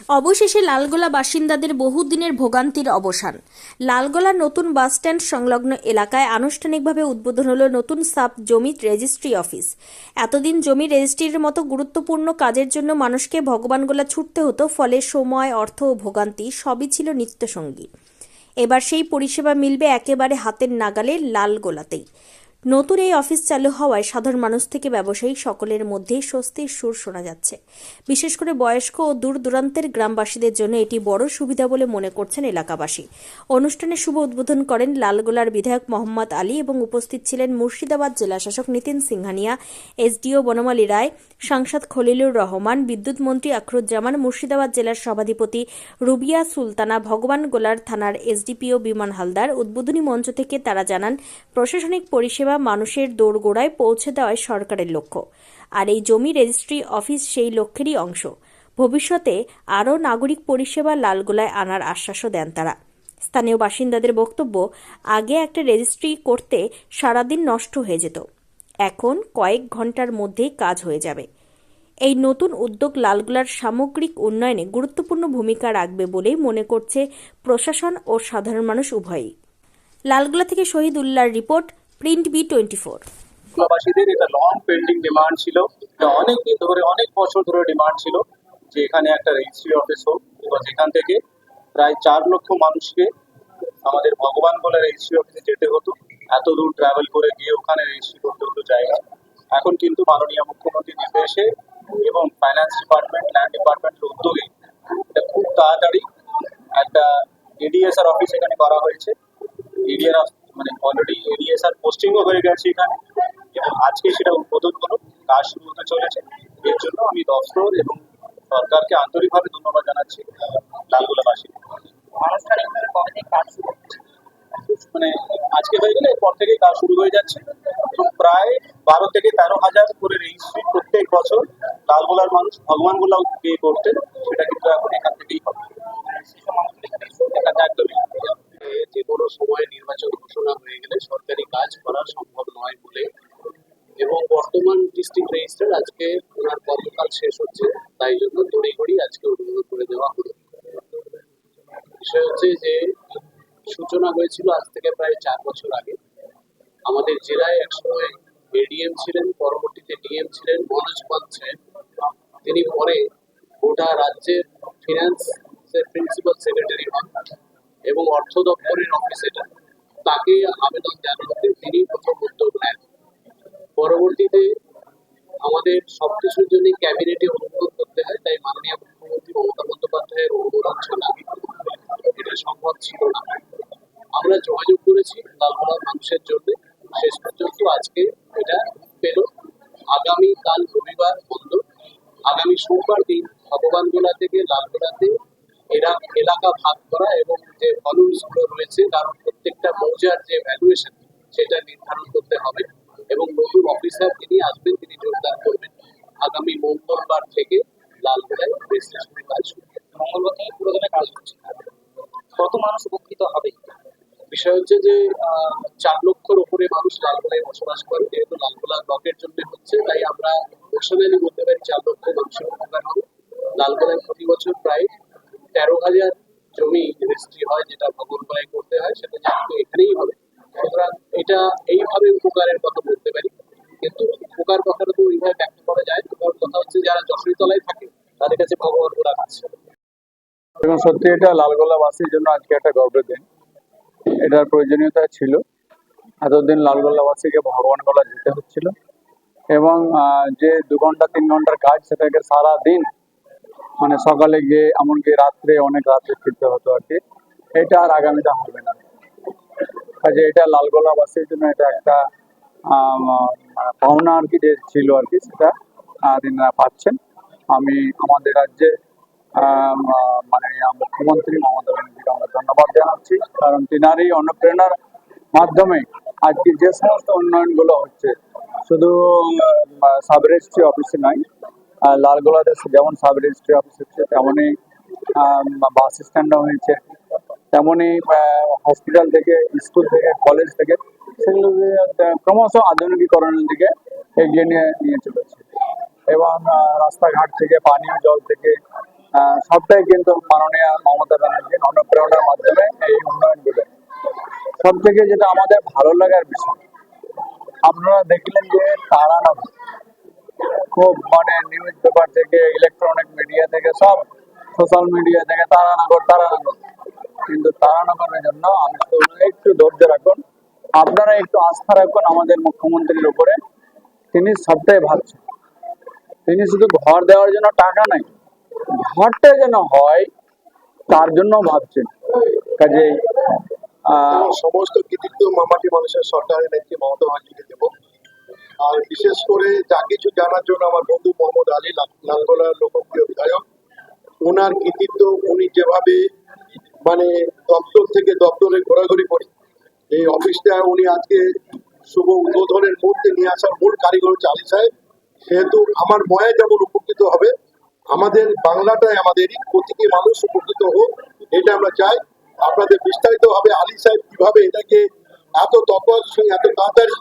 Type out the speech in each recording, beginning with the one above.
অবশেষে লালগোলা বাসিন্দাদের বহুদিনের ভোগান্তির অবসান। লালগোলা নতুন বাসস্ট্যান্ড সংলগ্ন এলাকায় আনুষ্ঠানিকভাবে উদ্বোধন হলো নতুন সাব জমি রেজিস্ট্রি অফিস। এতদিন জমি রেজিস্ট্রির মতো গুরুত্বপূর্ণ কাজের জন্য মানুষকে ভগবানগোলা ছুটতে হতো, ফলে সময়, অর্থ ও ভোগান্তি সবই ছিল নিত্যসঙ্গী। এবার সেই পরিষেবা মিলবে একেবারে হাতের নাগালে লালগোলাতেই। নতুন এই অফিস চালু হওয়ায় সাধারণ মানুষ থেকে ব্যবসায়ী সকলের মধ্যেই স্বস্তির সুর শোনা যাচ্ছে। বিশেষ করে বয়স্ক ও দূর দূরান্তের গ্রামবাসীদের জন্য এটি বড় সুবিধা বলে মনে করছেন এলাকাবাসী। অনুষ্ঠানে শুভ উদ্বোধন করেন লালগোলার বিধায়ক মোহাম্মদ আলী এবং উপস্থিত ছিলেন মুর্শিদাবাদ জেলাশাসক নিতিন সিংহানিয়া, এসডিও বনমালী রায়, সাংসদ খলিলুর রহমান, বিদ্যুৎ মন্ত্রী আখরুজ্জামান, মুর্শিদাবাদ জেলার সভাধিপতি রুবিয়া সুলতানা, ভগবানগোলার থানার এসডিপিও বিমান হালদার। উদ্বোধনী মঞ্চ থেকে তারা জানান, প্রশাসনিক পরিষেবা মানুষের দোরগোড়ায় পৌঁছে দেওয়াই সরকারের লক্ষ্য, আর এই জমি রেজিস্ট্রি অফিস সেই লক্ষ্যেরই অংশ। ভবিষ্যতে আরও নাগরিক পরিষেবা লালগোলায় আনার আশ্বাসও দেন তারা। স্থানীয় বাসিন্দাদের বক্তব্য, আগে একটা রেজিস্ট্রি করতে সারাদিন নষ্ট হয়ে যেত, এখন কয়েক ঘন্টার মধ্যেই কাজ হয়ে যাবে। এই নতুন উদ্যোগ লালগোলার সামগ্রিক উন্নয়নে গুরুত্বপূর্ণ ভূমিকা রাখবে বলেই মনে করছে প্রশাসন ও সাধারণ মানুষ উভয়ই। লালগোলা থেকে শহীদ উল্লাহর রিপোর্ট, প্রিন্ট B24। বাসীদের এটা লং পেন্ডিং ডিমান্ড ছিল, এটা অনেক দিন ধরে, অনেক বছর ধরে ডিমান্ড ছিল যে এখানে একটা রেজিস্ট্রি অফিস হোক, এবং যেখান থেকে প্রায় 4 লক্ষ মানুষকে আমাদের ভগবানগোলা রেজিস্ট্রি অফিসে যেতে হতো, এত দূর ট্রাভেল করে গিয়ে ওখানে রেজিস্ট্রি করতে হতো জায়গা। এখন কিন্তু মাননীয় মুখ্যমন্ত্রীর নির্দেশে এবং ফাইন্যান্স ডিপার্টমেন্ট, ল্যান্ড ডিপার্টমেন্টের উদ্যোগে এটা খুব তাড়াতাড়ি একটা এডিএসআর অফিস এখানে করা হয়েছে। এডিআর মানে অলরেডি এডিএসআর পোস্টিংও হয়ে গেছে এখানে, এবং আজকে সেটা উদ্বোধন হলো, কাজ শুরু হতে চলেছে। এর জন্য আমি দপ্তর এবং সরকারকে আন্তরিকভাবে ধন্যবাদ জানাচ্ছি। লালগোলাবাসী আনুষ্ঠানিকভাবে কবে থেকে কাজ শুরু হচ্ছে, মানে আজকে হয়ে গেলে এরপর থেকেই কাজ শুরু হয়ে যাচ্ছে, এবং প্রায় 12 থেকে 13,000 করে রেজিস্ট্রি প্রত্যেক বছর লালগোলার মানুষ ভগবানগোলা পে করতেন, সেটা কিন্তু এখন এখান থেকেই হবে। একদমই যে কোনো সময় নির্বাচন ঘোষণা হয়ে গেলে সরকারি কাজ করা সম্ভব নয় বলে, এবং বর্তমান ডিস্ট্রিক্ট রেজিস্ট্রার আজকে ওনার কর্মকাল শেষ হচ্ছে, তাই জন্য তড়িঘড়ি আজকে উদ্বোধন করে দেওয়া হলো। বিষয় হচ্ছে যে সূচনা হয়েছিল আজ থেকে প্রায় 4 বছর আগে। আমাদের জেলায় একসময় এডিএম ছিলেন, পরবর্তীতে ডিএম ছিলেন মনোজ পাল ছিলেন। তিনি পরে গোটা রাজ্যের ফিনান্সের প্রিন্সিপাল সেক্রেটারি হন এবং অর্থ দপ্তরের অফিসে তাকে আবেদন জানাতে তিনি প্রথম উদ্যোগ নেন। পরবর্তীতে আমাদের সবকিছুর জন্য ক্যাবিনেটে অনুমোদন করতে হয়, তাই মাননীয় মুখ্যমন্ত্রী মমতা বন্দ্যোপাধ্যায়ের অনুমোদন ছাড়া এটা সম্ভব ছিল না। আমরা যোগাযোগ করেছি লালগোলার মানুষের জন্য, শেষ পর্যন্ত আজকে এটা পেল। আগামীকাল রবিবার বন্ধ, আগামী সোমবার দিন ভগবানগোলা থেকে লালগোলাতে এলাকা ভাগ করা এবং যে ভলিউমস গুলো রয়েছে, কারণ প্রত্যেকটা মৌজার যে ভ্যালুয়েশন সেটা নির্ধারণ করতে হবে, এবং নতুন অফিসার তিনি আসবেন, তিনি যোগদান করবেন। আগামী মঙ্গলবার থেকে লালগোলায় রেজিস্ট্রেশনের কাজ শুরু। মঙ্গলবার থেকে পুরোদমে কাজ হচ্ছে। কত মানুষ উপকৃত হবে? বিষয় হচ্ছে যে 4 লক্ষর উপরে মানুষ লালগোলায় বসবাস করে, যেহেতু লালগোলা ব্লকের জন্য হচ্ছে, তাই আমরা ন্যাশনালি বলতে পারি 4 লক্ষ মানুষের উপকার হবে। লালগোলায় প্রতি বছর প্রায় 13,000 জমি রেজিস্ট্রি হয়, যেটা ভগবানগোলায় করতে হয়, সেটা যেহেতু এখানেই হবে, সুতরাং এটা এইভাবে উপকারের কথা বলতে পারি। কিন্তু উপকার কথাটা তো ওইভাবে ব্যক্ত করা যায় না, কারণ কথা হচ্ছে যারা যশোরী তলায় থাকে তাদের কাছে ভগবানগোলা আছে। এবং সত্যি এটা লালগোলাবাসীর জন্য আজকে একটা গর্বের দিন। এটার প্রয়োজনীয়তা ছিল, এতদিন লালগোলাবাসীকে ভগবানগোলা যেতে হচ্ছিল, এবং যে 2 ঘন্টা 3 ঘন্টার কাজ সেটাকে সারা দিন, মানে সকালে গিয়ে এমনকি রাত্রে, অনেক রাত্রে ফিরতে হতো আর কি। এটা আর আগামীটা হবে না। কাজে এটা লালগোলাবাসীর জন্য এটা একটা পাওনা আর কি, যে ছিল আর কি, সেটা তিনারা পাচ্ছেন। আমি আমাদের রাজ্যে মাননীয় মুখ্যমন্ত্রী মমতা ব্যানার্জিকে আমরা ধন্যবাদ জানাচ্ছি, কারণ তিনারই অনুপ্রেরণার মাধ্যমে আজকে যে সমস্ত উন্নয়নগুলো হচ্ছে, শুধু সাব রেজিস্ট্রি অফিসে নয়, লালগোলাতে যেমন সাব রেজিস্ট্রি অফিস হচ্ছে, তেমনই বাস স্ট্যান্ডও হয়েছে, তেমনই হসপিটাল থেকে, স্কুল থেকে, কলেজ থেকে, সেগুলো ক্রমশ আধুনিকীকরণের দিকে এগিয়ে নিয়ে চলেছে। এবং রাস্তাঘাট থেকে, পানীয় জল থেকে, সবটাই কিন্তু মাননীয় মমতা ব্যানার্জির অনুপ্রেরণার মাধ্যমে এই উন্নয়নগুলো। সব থেকে যেটা আমাদের ভালো লাগার বিষয়, আপনারা দেখলেন যে তারানগর খুব মানে নিউজ পেপার থেকে, ইলেকট্রনিক মিডিয়া থেকে, সব সোশ্যাল মিডিয়া থেকে তারানগর তারানগর, কিন্তু তারানগরের জন্য আমি তো একটু ধৈর্য রাখুন, আপনারা একটু আস্থা রাখুন আমাদের মুখ্যমন্ত্রীর উপরে। তিনি সবটাই ভাবছেন। তিনি শুধু ঘর দেওয়ার জন্য টাকা নাই, ঘরটা যেন হয় তার জন্য ভাবছেন। কাজেই সমস্ত কৃতিত্ব মামাটি মানুষের সরকারের নেত্রী মমতা ব্যানার্জিকে দেব। আর বিশেষ করে যা কিছু জানার জন্য আমার বন্ধু মোহাম্মদ আলী, লালগোলার লোকপ্রিয় বিধায়ক, ওনার কৃতিত্ব, উনি যেভাবে মানে দপ্তর থেকে দপ্তরে ঘোরাঘুরি করি, এই অফিসটা উনি আজকে শুভ উদ্বোধনের মুহূর্তে নিয়ে আসার মূল কারিগর হচ্ছে আলী সাহেব। সেহেতু আমার ময়া যেমন উপকৃত হবে, আমাদের বাংলাটাই আমাদেরই, প্রতিটি মানুষ উপকৃত হোক, এটা আমরা চাই। আপনাদের বিস্তারিত ভাবে আলী সাহেব কিভাবে এটাকে এত তৎপরতার সঙ্গে এত তাড়াতাড়ি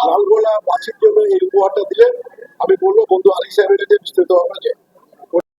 লালগোলা বাসীর জন্য এই উপহারটা দিলেন, আমি বলবো বন্ধু আলী সাহেবের কাছে বিস্তারিত ভাবে চাই।